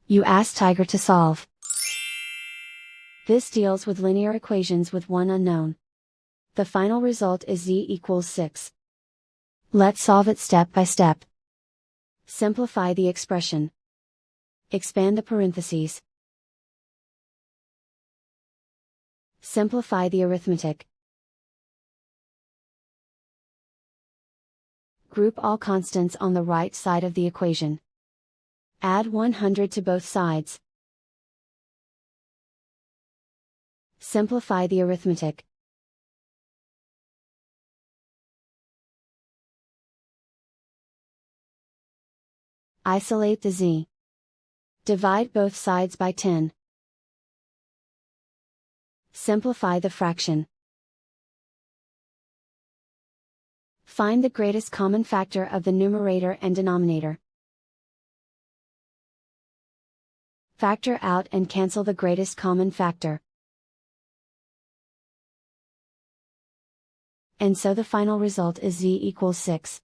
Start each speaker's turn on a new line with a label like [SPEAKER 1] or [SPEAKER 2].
[SPEAKER 1] You ask Tiger to solve. This deals with linear equations with one unknown. The final result is z equals 6. Let's solve it step by step. Simplify the expression. Expand the parentheses. Simplify the arithmetic. Group all constants on the right side of the equation. Add 100 to both sides. Simplify the arithmetic. Isolate the z. Divide both sides by 10. Simplify the fraction. Find the greatest common factor of the numerator and denominator. Factor out and cancel the greatest common factor. And so the final result is z equals 6.